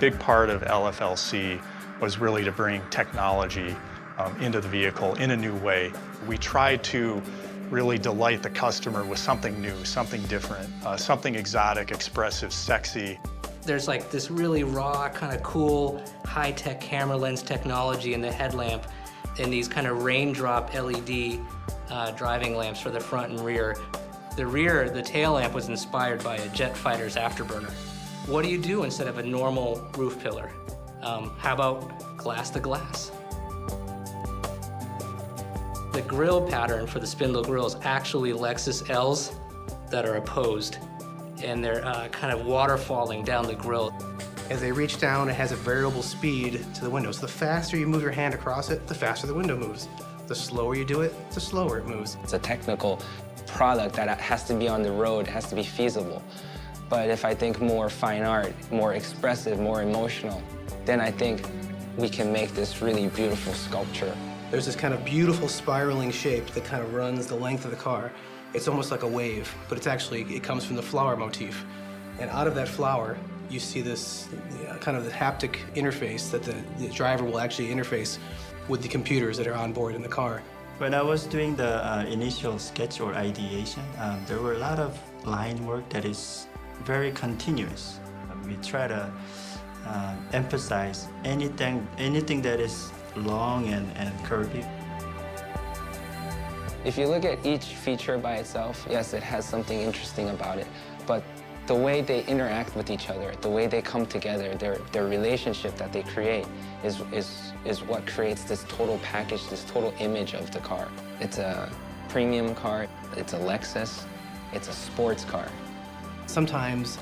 big part of LFLC was really to bring technology into the vehicle in a new way. We tried to really delight the customer with something new, something different, something exotic, expressive, sexy. There's like this really raw, kind of cool, high-tech camera lens technology in the headlamp and these kind of raindrop LED driving lamps for the front and rear. The rear, the tail lamp was inspired by a jet fighter's afterburner. What do you do instead of a normal roof pillar? How about glass to glass? The grill pattern for the spindle grill is actually Lexus L's that are opposed, and they're kind of waterfalling down the grill. As they reach down, it has a variable speed to the window. So the faster you move your hand across it, the faster the window moves. The slower you do it, the slower it moves. It's a technical product that has to be on the road, has to be feasible. But if I think more fine art, more expressive, more emotional, then I think we can make this really beautiful sculpture. There's this kind of beautiful spiraling shape that kind of runs the length of the car. It's almost like a wave, but it comes from the flower motif. And out of that flower, you see this kind of the haptic interface that the driver will actually interface with the computers that are on board in the car. When I was doing the initial sketch or ideation, there were a lot of line work that is very continuous. We try to emphasize anything that is long and curvy. If you look at each feature by itself, yes, it has something interesting about it, but the way they interact with each other, the way they come together, their relationship that they create is what creates this total package, this total image of the car. It's a premium car, it's a Lexus, it's a sports car. Sometimes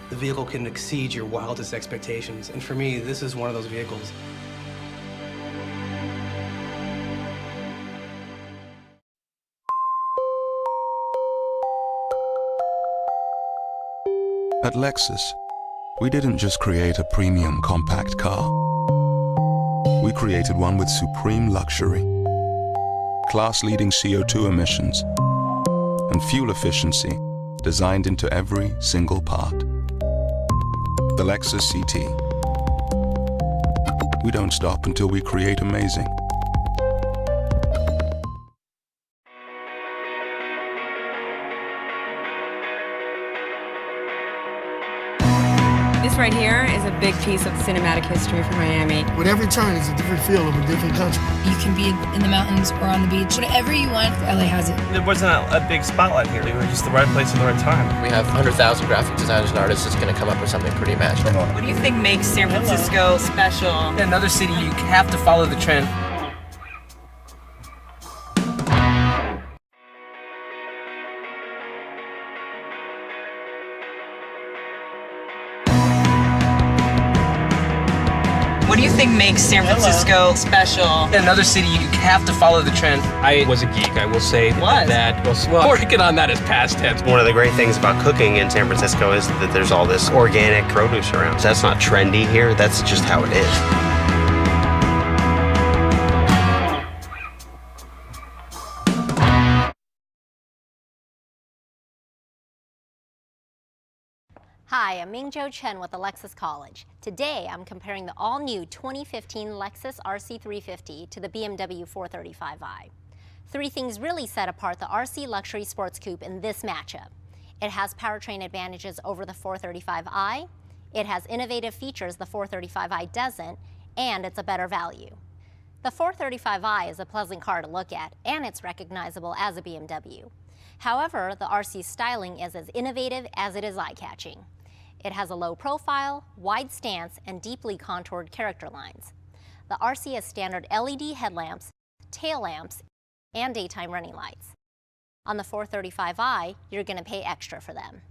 the vehicle can exceed your wildest expectations, and for me, this is one of those vehicles. At Lexus, we didn't just create a premium compact car. We created one with supreme luxury, class-leading CO2 emissions, and fuel efficiency designed into every single part. The Lexus CT. We don't stop until we create amazing. This right here is a big piece of cinematic history for Miami. With every turn, it's a different feel of a different country. You can be in the mountains or on the beach. Whatever you want, LA has it. There wasn't a big spotlight here. We were just the right place at the right time. We have 100,000 graphic designers and artists that's going to come up with something pretty magical. What do you think makes San Francisco special? In another city, you have to follow the trend. What do you think makes San Francisco special? In another city, you have to follow the trend. I was a geek, I will say that. Well, working on that is past tense. One of the great things about cooking in San Francisco is that there's all this organic produce around. That's not trendy here, that's just how it is. Hi, I'm Mingjo Chen with the Lexus College. Today, I'm comparing the all-new 2015 Lexus RC350 to the BMW 435i. Three things really set apart the RC Luxury Sports Coupe in this matchup. It has powertrain advantages over the 435i, it has innovative features the 435i doesn't, and it's a better value. The 435i is a pleasant car to look at, and it's recognizable as a BMW. However, the RC's styling is as innovative as it is eye-catching. It has a low profile, wide stance, and deeply contoured character lines. The RC has standard LED headlamps, tail lamps, and daytime running lights. On the 435i, you're going to pay extra for them.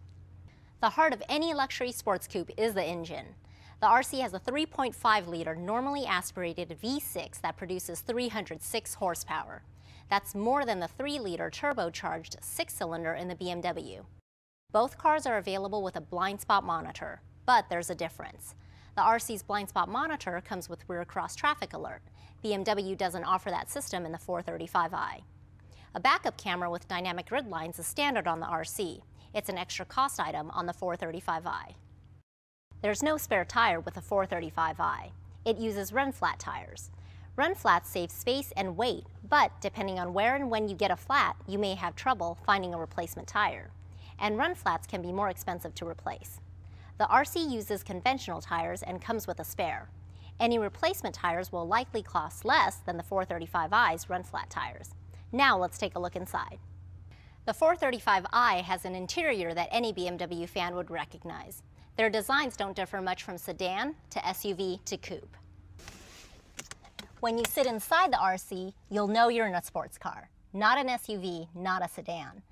The heart of any luxury sports coupe is the engine. The RC has a 3.5-liter normally aspirated V6 that produces 306 horsepower. That's more than the 3-liter turbocharged 6-cylinder in the BMW. Both cars are available with a blind spot monitor, but there's a difference. The RC's blind spot monitor comes with rear cross traffic alert. BMW doesn't offer that system in the 435i. A backup camera with dynamic grid lines is standard on the RC. It's an extra cost item on the 435i. There's no spare tire with the 435i. It uses run-flat tires. Run-flats save space and weight, but depending on where and when you get a flat, you may have trouble finding a replacement tire. And run-flats can be more expensive to replace. The RC uses conventional tires and comes with a spare. Any replacement tires will likely cost less than the 435i's run-flat tires. Now let's take a look inside. The 435i has an interior that any BMW fan would recognize. Their designs don't differ much from sedan to SUV to coupe. When you sit inside the RC, you'll know you're in a sports car. Not an SUV, not a sedan.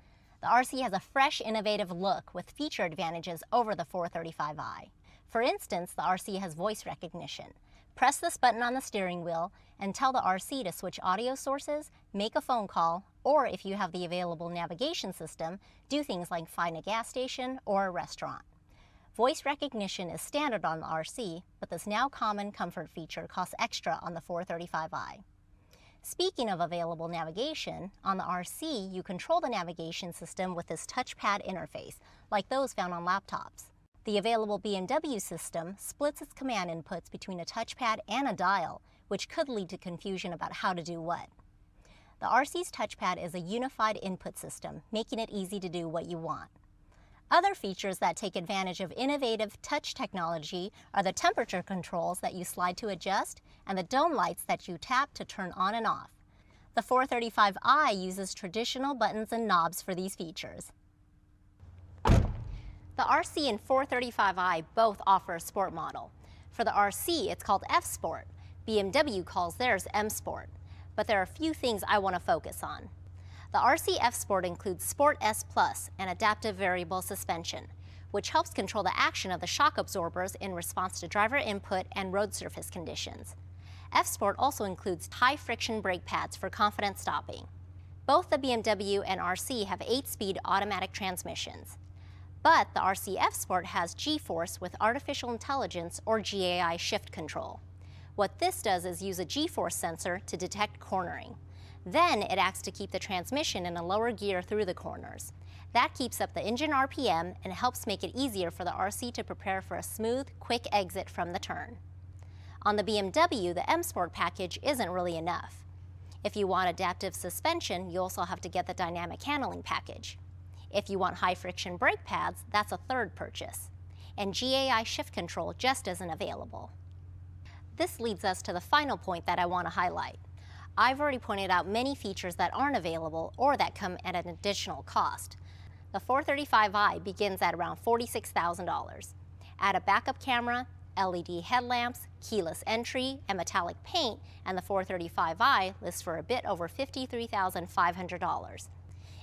The RC has a fresh, innovative look with feature advantages over the 435i. For instance, the RC has voice recognition. Press this button on the steering wheel and tell the RC to switch audio sources, make a phone call, or if you have the available navigation system, do things like find a gas station or a restaurant. Voice recognition is standard on the RC, but this now common comfort feature costs extra on the 435i. Speaking of available navigation, on the RC you control the navigation system with this touchpad interface, like those found on laptops. The available BMW system splits its command inputs between a touchpad and a dial, which could lead to confusion about how to do what. The RC's touchpad is a unified input system, making it easy to do what you want. Other features that take advantage of innovative touch technology are the temperature controls that you slide to adjust and the dome lights that you tap to turn on and off. The 435i uses traditional buttons and knobs for these features. The RC and 435i both offer a sport model. For the RC, it's called F Sport. BMW calls theirs M Sport. But there are a few things I want to focus on. The RC F Sport includes Sport S Plus and adaptive variable suspension, which helps control the action of the shock absorbers in response to driver input and road surface conditions. F Sport also includes high-friction brake pads for confident stopping. Both the BMW and RC have 8-speed automatic transmissions. But the RC F Sport has G-Force with artificial intelligence or GAI shift control. What this does is use a G-Force sensor to detect cornering. Then it acts to keep the transmission in a lower gear through the corners. That keeps up the engine RPM and helps make it easier for the RC to prepare for a smooth, quick exit from the turn. On the BMW, the M Sport package isn't really enough. If you want adaptive suspension, you also have to get the dynamic handling package. If you want high-friction brake pads, that's a third purchase. And GAI shift control just isn't available. This leads us to the final point that I want to highlight. I've already pointed out many features that aren't available or that come at an additional cost. The 435i begins at around $46,000. Add a backup camera, LED headlamps, keyless entry, and metallic paint, and the 435i lists for a bit over $53,500.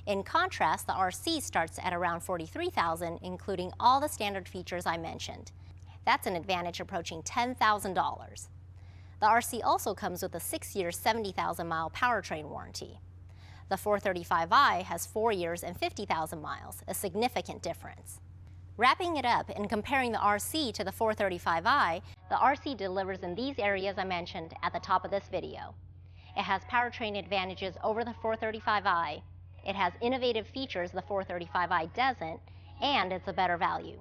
In contrast, the RC starts at around $43,000, including all the standard features I mentioned. That's an advantage approaching $10,000. The RC also comes with a 6-year, 70,000-mile powertrain warranty. The 435i has 4 years and 50,000 miles, a significant difference. Wrapping it up and comparing the RC to the 435i, the RC delivers in these areas I mentioned at the top of this video. It has powertrain advantages over the 435i, it has innovative features the 435i doesn't, and it's a better value.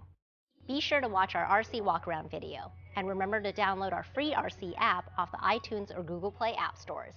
Be sure to watch our RC walkaround video, and remember to download our free RC app off the iTunes or Google Play app stores.